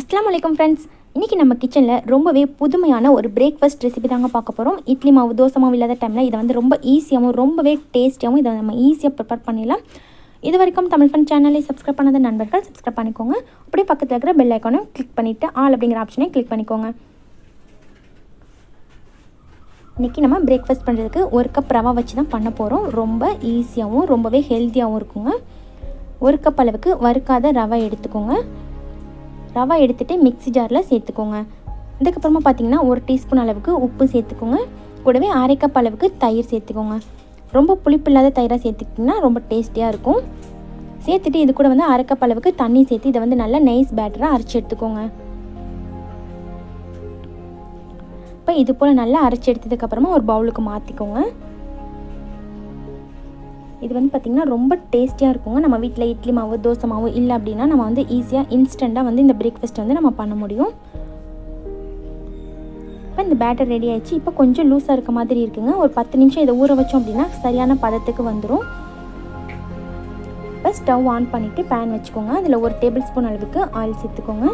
அஸ்ஸலாமு அலைக்கும் ஃப்ரெண்ட்ஸ். இன்றைக்கி நம்ம கிச்சனில் ரொம்பவே புதுமையான ஒரு பிரேக்ஃபாஸ்ட் ரெசிபி தாங்க பார்க்க போகிறோம். இட்லி மாவு தோசை மாவு இல்லாத டைமில் இதை வந்து ரொம்ப ஈஸியாகவும் ரொம்பவே டேஸ்டியாகவும் இதை நம்ம ஈஸியாக ப்ரிப்பேர் பண்ணிடலாம். இது வரைக்கும் தமிழ் ஃபன் சேனலை சப்ஸ்கிரைப் பண்ணாத நண்பர்கள் சப்ஸ்கிரைப் பண்ணிக்கோங்க. அப்படியே பக்கத்தில் இருக்கிற பெல் ஐக்கானும் கிளிக் பண்ணிவிட்டு ஆல் அப்படிங்கிற ஆப்ஷனை கிளிக் பண்ணிக்கோங்க. இன்றைக்கி நம்ம பிரேக்ஃபாஸ்ட் பண்ணுறதுக்கு ஒரு கப் ரவா வச்சு தான் பண்ண போகிறோம். ரொம்ப ஈஸியாகவும் ரொம்பவே ஹெல்த்தியாகவும் இருக்குங்க. ஒரு கப் அளவுக்கு வறுக்காத ரவை எடுத்துக்கோங்க. ரவா எடுத்துகிட்டு மிக்ஸி ஜாரில் சேர்த்துக்கோங்க. இதுக்கப்புறமா பார்த்திங்கன்னா ஒரு டீஸ்பூன் அளவுக்கு உப்பு சேர்த்துக்கோங்க. கூடவே அரை கப் அளவுக்கு தயிர் சேர்த்துக்கோங்க. ரொம்ப புளிப்பு இல்லாத தயிராக சேர்த்துக்கிட்டிங்கன்னா ரொம்ப டேஸ்டியாக இருக்கும். சேர்த்துட்டு இது கூட வந்து அரை கப் அளவுக்கு தண்ணி சேர்த்து இதை வந்து நல்லா நைஸ் பேட்டராக அரைச்சி எடுத்துக்கோங்க. இப்போ இது போல் நல்லா அரைச்சி எடுத்ததுக்கப்புறமா ஒரு பவுலுக்கு மாற்றிக்கோங்க. இது வந்து பார்த்திங்கன்னா ரொம்ப டேஸ்டியாக இருக்குங்க. நம்ம வீட்டில் இட்லி மாவு தோசை மாவு இல்லை அப்படின்னா நம்ம வந்து ஈஸியாக இன்ஸ்டண்ட்டாக வந்து இந்த பிரேக்ஃபாஸ்ட் வந்து நம்ம பண்ண முடியும். இப்போ இந்த பேட்டர் ரெடி ஆகிடுச்சு. இப்போ கொஞ்சம் லூஸாக இருக்க மாதிரி இருக்குங்க. ஒரு 10 நிமிஷம் இதை ஊற வச்சோம் அப்படின்னா சரியான பதத்துக்கு வந்துடும். இப்போ ஸ்டவ் ஆன் பண்ணிவிட்டு பேன் வச்சுக்கோங்க. அதில் ஒரு டேபிள் ஸ்பூன் அளவுக்கு ஆயில் சேர்த்துக்கோங்க.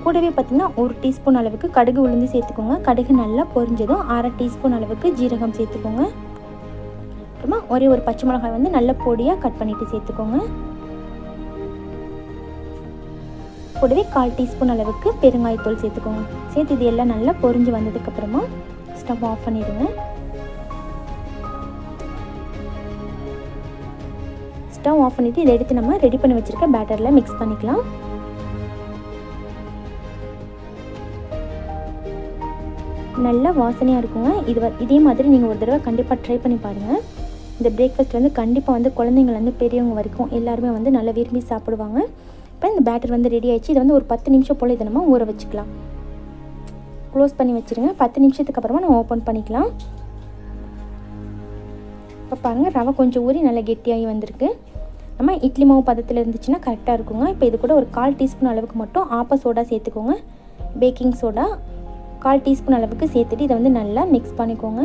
கூடவே பார்த்திங்கன்னா ஒரு டீஸ்பூன் அளவுக்கு கடுகு உளுந்து சேர்த்துக்கோங்க. கடுகு நல்லா பொரிஞ்சதும் அரை டீஸ்பூன் அளவுக்கு ஜீரகம் சேர்த்துக்கோங்க. அப்புறமா ஒரே ஒரு பச்சை மிளகாய் வந்து நல்ல பொடியாக கட் பண்ணிவிட்டு சேர்த்துக்கோங்க. கூடவே 1/4 டீஸ்பூன் அளவுக்கு பெருங்காயத்தூள் சேர்த்துக்கோங்க. சேர்த்து இது எல்லாம் நல்லா பொரிஞ்சு வந்ததுக்கப்புறமா ஸ்டவ் ஆஃப் பண்ணிடுங்க. ஸ்டவ் ஆஃப் பண்ணிவிட்டு இதை எடுத்து நம்ம ரெடி பண்ணி வச்சுருக்க பேட்டரில் மிக்ஸ் பண்ணிக்கலாம். நல்லா வாசனையாக இருக்குங்க. இதே மாதிரி நீங்கள் ஒரு தடவை கண்டிப்பாக ட்ரை பண்ணி பாருங்கள். இந்த பிரேக்ஃபாஸ்ட் வந்து கண்டிப்பாக வந்து குழந்தைங்கள்லேருந்து பெரியவங்க வரைக்கும் எல்லாருமே வந்து நல்லா விரும்பி சாப்பிடுவாங்க. இப்போ இந்த பேட்டர் வந்து ரெடி ஆகிடுச்சு. இதை வந்து ஒரு 10 நிமிஷம் போல் இதை நம்ம ஊற வச்சுக்கலாம். க்ளோஸ் பண்ணி வச்சுருங்க. 10 நிமிஷத்துக்கு அப்புறமா நம்ம ஓப்பன் பண்ணிக்கலாம். இப்போ பாருங்கள் ரவை கொஞ்சம் ஊறி நல்லா கெட்டியாகி வந்திருக்கு. நம்ம இட்லி மாவு பதத்தில் இருந்துச்சுன்னா கரெக்டாக இருக்குங்க. இப்போ இது கூட ஒரு 1/4 டீஸ்பூன் அளவுக்கு மட்டும் ஆப்ப சோடா சேர்த்துக்கோங்க. பேக்கிங் சோடா 1/4 டீஸ்பூன் அளவுக்கு சேர்த்துட்டு இதை வந்து நல்லா மிக்ஸ் பண்ணிக்கோங்க.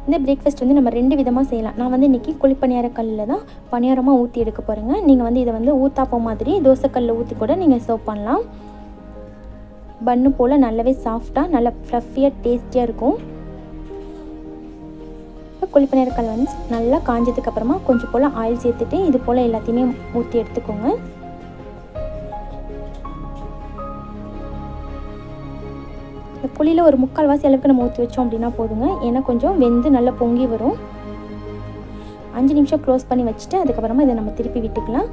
இந்த பிரேக்ஃபாஸ்ட் வந்து நம்ம 2 விதமாக செய்யலாம். நான் வந்து இன்றைக்கி குழிப்பணியார கல்லில் தான் பணியாரமாக ஊற்றி எடுக்க போகிறேங்க. நீங்கள் வந்து இதை வந்து ஊத்தாப்பம் மாதிரி தோசைக்கல்லில் ஊற்றி கூட நீங்கள் சர்வ் பண்ணலாம். பன்னு போல் நல்லாவே சாஃப்டாக நல்லா ஃப்ளஃபியாக டேஸ்டியாக இருக்கும். இப்போ குழிப்பணியார கல் வந்து நல்லா காஞ்சதுக்கப்புறமா கொஞ்சம் போல் ஆயில் சேர்த்துட்டு இது போல் எல்லாத்தையுமே ஊற்றி எடுத்துக்கோங்க. இந்த புளியில் ஒரு 3/4 வாசி அளவுக்கு நம்ம ஊற்றி வச்சோம் அப்படின்னா போதுங்க. ஏன்னா கொஞ்சம் வெந்து நல்லா பொங்கி வரும். 5 நிமிஷம் க்ளோஸ் பண்ணி வச்சுட்டு அதுக்கப்புறமா இதை நம்ம திருப்பி விட்டுக்கலாம்.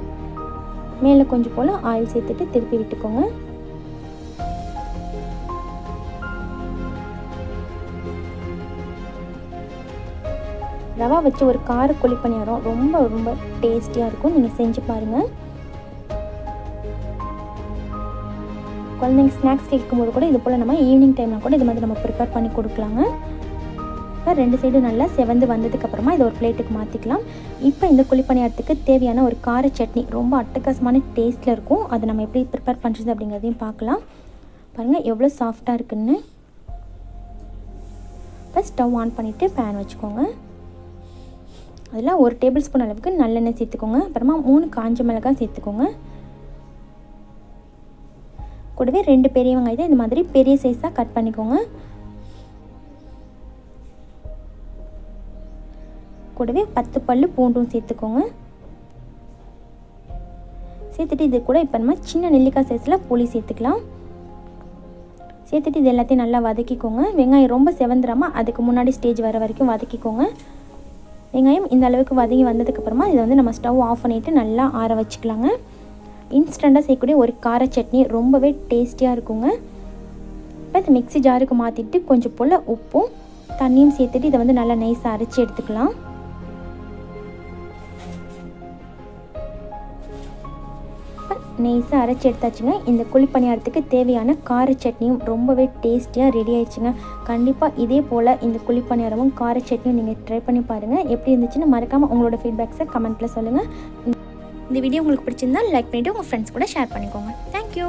மேலே கொஞ்சம் போல் ஆயில் சேர்த்துட்டு திருப்பி விட்டுக்கோங்க. ரவா வச்சு ஒரு கார குழிப்பணியாரம் ரொம்ப ரொம்ப டேஸ்டியாக இருக்கும். நீங்கள் செஞ்சு பாருங்கள். குழந்தைங்க ஸ்நாக்ஸ் கேட்கும்போது கூட இது போல் நம்ம ஈவினிங் டைமில் கூட இது மாதிரி நம்ம ப்ரிப்பேர் பண்ணி கொடுக்கலாங்க. இப்போ 2 சைடும் நல்லா செவந்து வந்ததுக்கப்புறமா இதை ஒரு பிளேட்டுக்கு மாற்றிக்கலாம். இப்போ இந்த குழிப்பணியாரத்துக்கு தேவையான ஒரு கார சட்னி ரொம்ப அட்டகாசமான டேஸ்ட்டில் இருக்கும். அதை நம்ம எப்படி ப்ரிப்பேர் பண்ணுறது அப்படிங்கிறதையும் பார்க்கலாம். பாருங்கள் எவ்வளோ சாஃப்டாக இருக்குன்னு. இப்போ ஸ்டவ் ஆன் பண்ணிவிட்டு பேன் வச்சுக்கோங்க. அதில் ஒரு டேபிள் ஸ்பூன் அளவுக்கு நல்லெண்ணெய் சேர்த்துக்கோங்க. அப்புறமா 3 காஞ்ச மிளகாய் சேர்த்துக்கோங்க. கூடவே 2 பெரிய வெங்காயத்தை இந்த மாதிரி பெரிய சைஸாக கட் பண்ணிக்கோங்க. கூடவே 10 பல்லு பூண்டும் சேர்த்துக்கோங்க. சேர்த்துட்டு இது கூட இப்போ நம்ம சின்ன நெல்லிக்காய் சைஸில் புளி சேர்த்துக்கலாம். சேர்த்துட்டு இது எல்லாத்தையும் நல்லா வதக்கிக்கோங்க. வெங்காயம் ரொம்ப செவந்துடாமல் அதுக்கு முன்னாடி ஸ்டேஜ் வர வரைக்கும் வதக்கிக்கோங்க. வெங்காயம் இந்த அளவுக்கு வதங்கி வந்ததுக்கப்புறமா இதை வந்து நம்ம ஸ்டவ் ஆஃப் பண்ணிவிட்டு நல்லா ஆற வச்சுக்கலாங்க. இன்ஸ்டண்ட்டாக செய்யக்கூடிய ஒரு கார சட்னி ரொம்பவே டேஸ்டியாக இருக்குங்க. இப்போ இந்த மிக்ஸி ஜாருக்கு மாற்றிட்டு கொஞ்சம் போல் உப்பும் தண்ணியும் சேர்த்துட்டு இதை வந்து நல்லா நைஸாக அரைச்சி எடுத்துக்கலாம். நைஸாக அரைச்சி எடுத்தாச்சுங்க. இந்த குழிப்பணியாரத்துக்கு தேவையான கார சட்னியும் ரொம்பவே டேஸ்டியாக ரெடி ஆயிடுச்சுங்க. கண்டிப்பாக இதே போல் இந்த குழிப்பணியாரமும் கார சட்னியும் நீங்கள் ட்ரை பண்ணி பாருங்கள். எப்படி இருந்துச்சுன்னு மறக்காமல் உங்களோட ஃபீட்பேக்ஸை கமெண்ட்டில் சொல்லுங்கள். இந்த வீடியோ உங்களுக்கு பிடிச்சிருந்தால் லைக் பண்ணிவிட்டு உங்கள் ஃப்ரெண்ட்ஸ் கூட ஷேர் பண்ணிக்கோங்க. தேங்க்யூ.